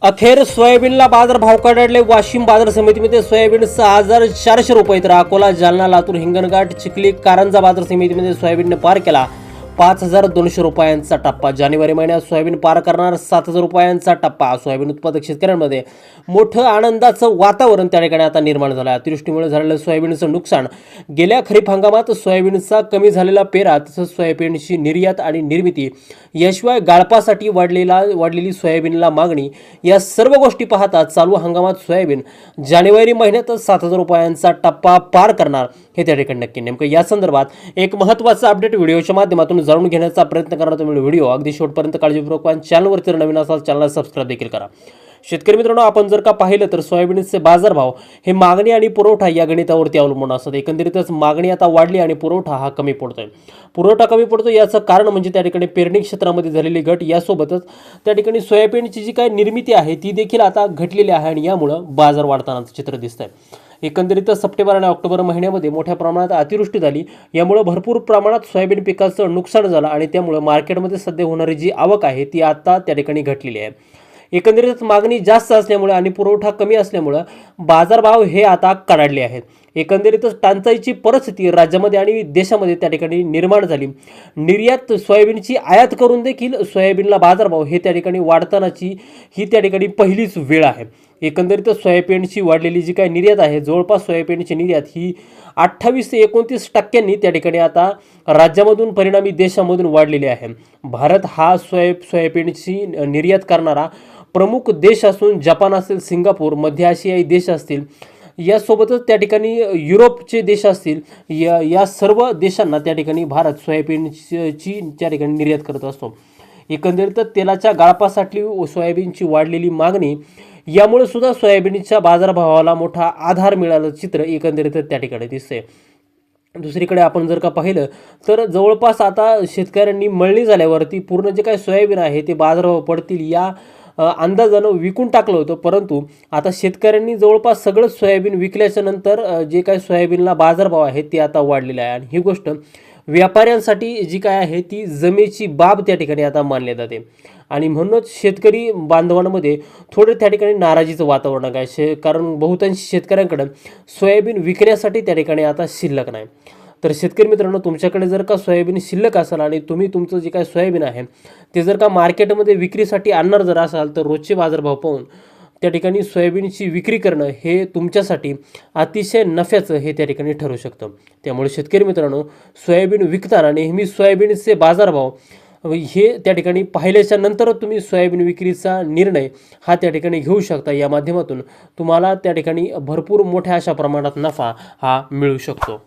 अखेर सोयाबीनला बाजारभाव कडाडले. वाशिम बाजार समितीमध्ये सोयाबीन 6,400 रुपये तर अकोला, जालना, लातूर, हिंगणघाट, चिखली, कारंजा बाजार समितीमध्ये सोयाबीनने पार केला 5,200 रुपयांचा टप्पा. जानेवारी महिन्यात सोयाबीन पार करणार 7,000 रुपयांचा टप्पा. सोयाबीन उत्पादक शेतकऱ्यांमध्ये मोठं आनंदाचं वातावरण त्या ठिकाणी आता निर्माण झालं. अतिवृष्टीमुळे झालेलं सोयाबीनचं नुकसान, गेल्या खरीप हंगामात सोयाबीनचा कमी झालेला पेरा, तसंच सोयाबीनची निर्यात आणि निर्मिती, याशिवाय गाळपासाठी वाढलेली सोयाबीनला मागणी, या सर्व गोष्टी पाहता चालू हंगामात सोयाबीन जानेवारी महिन्यातच 7,000 रुपयांचा टप्पा पार करणार हे त्या ठिकाणी नक्की. नेमकं या संदर्भात एक महत्त्वाचा अपडेट व्हिडिओच्या माध्यमातून जाणून घेण्याचा प्रयत्न करणार. तुम्ही व्हिडिओ अगदी शेवटपर्यंत काळजीपूर्वक पाहा. चॅनलवरती नवीन असाल चॅनलला सबस्क्राईब देखील करा. शेतकरी मित्रांनो, आपण जर का पाहिलं तर सोयाबीनचे बाजारभाव हे मागणी आणि पुरवठा या गणितावरती अवलंबून असतात. एकंदरीतच मागणी आता वाढली आणि पुरवठा हा कमी पडतोय. पुरवठा कमी पडतो याचं कारण म्हणजे त्या ठिकाणी पेरणी क्षेत्रामध्ये झालेली घट, यासोबतच त्या ठिकाणी सोयाबीनची जी काही निर्मिती आहे ती देखील आता घटलेली आहे आणि यामुळं बाजार वाढतानाचं चित्र दिसतंय. एकंदरीत सप्टेंबर आणि ऑक्टोबर महिन्यामध्ये मोठ्या प्रमाणात अतिवृष्टी झाली, यामुळे भरपूर प्रमाणात सोयाबीन पिकाचं नुकसान झालं आणि त्यामुळे मार्केटमध्ये सध्या होणारी जी आवक आहे ती आता त्या ठिकाणी घटलेली आहे. एकंदरीत मागणी जास्त असल्यामुळे आणि पुरवठा कमी असल्यामुळे बाजारभाव हे आता कडाडले आहेत. एकंदरीतच टंचाईची परिस्थिती राज्यामध्ये आणि देशामध्ये त्या ठिकाणी निर्माण झाली. निर्यात सोयाबीनची आयात करून देखील सोयाबीनला बाजारभाव हे त्या ठिकाणी वाढतानाची ही त्या ठिकाणी पहिलीच वेळ आहे. एकंदरीत सोयाबीनची वाढलेली जी काही निर्यात आहे, जवळपास सोयाबीनची निर्यात ही 28 ते 29% त्या ठिकाणी आता राज्यामधून परिणामी देशामधून वाढलेली आहे. भारत हा सोयाबीनची निर्यात करणारा प्रमुख देश असून जपान असेल, सिंगापूर, मध्य आशियाई देश असतील, यासोबतच त्या ठिकाणी युरोपचे देश असतील, या सर्व देशांना त्या ठिकाणी भारत सोयाबीनची त्या ठिकाणी निर्यात करत असतो. एकंदरीत तेलाच्या गाळपासाठी सोयाबीनची वाढलेली मागणी, यामुळे सुद्धा सोयाबीनच्या बाजारभावाला मोठा आधार मिळालं चित्र एकंदरीत त्या ठिकाणी दिसतंय. दुसरीकडे आपण जर का पाहिलं तर जवळपास आता शेतकऱ्यांनी मळणी झाल्यावरती पूर्ण जे काही सोयाबीन आहे ते बाजारभाव पडतील या अंदाजानं विकून टाकलं होतं, परंतु आता शेतकऱ्यांनी जवळपास सगळं सोयाबीन विकल्याच्या नंतर जे काही सोयाबीनला बाजारभाव आहे ते आता वाढलेला आहे आणि ही गोष्ट व्यापाऱ्यांसाठी जी काय आहे ती जमेची बाब त्या ठिकाणी आता मानली जाते आणि म्हणूनच शेतकरी बांधवांमध्ये थोडं त्या ठिकाणी नाराजीचं वातावरण आहे. कारण बहुतांश शेतकऱ्यांकडं सोयाबीन विकण्यासाठी त्या ठिकाणी आता शिल्लक नाही. तर शेतकरी मित्रांनो, तुमच्याकडे जर का सोयाबीन शिल्लक असेल आणि तुम्ही तुमचं जे काही सोयाबीन आहे ते जर का मार्केटमध्ये विक्रीसाठी आणणार जर असाल तर रोजचे बाजारभाव पाहून त्या ठिकाणी सोयाबीनची विक्री करणं हे तुमच्यासाठी अतिशय नफ्याचं हे त्या ठिकाणी ठरू शकतं. त्यामुळे शेतकरी मित्रांनो, सोयाबीन विकताना नेहमी सोयाबीनचे बाजारभाव हे त्या ठिकाणी पाहिल्याच्या नंतरच तुम्ही सोयाबीन विक्रीचा निर्णय हा त्या ठिकाणी घेऊ शकता. या माध्यमातून तुम्हाला त्या ठिकाणी भरपूर मोठ्या अशा प्रमाणात नफा हा मिळू शकतो.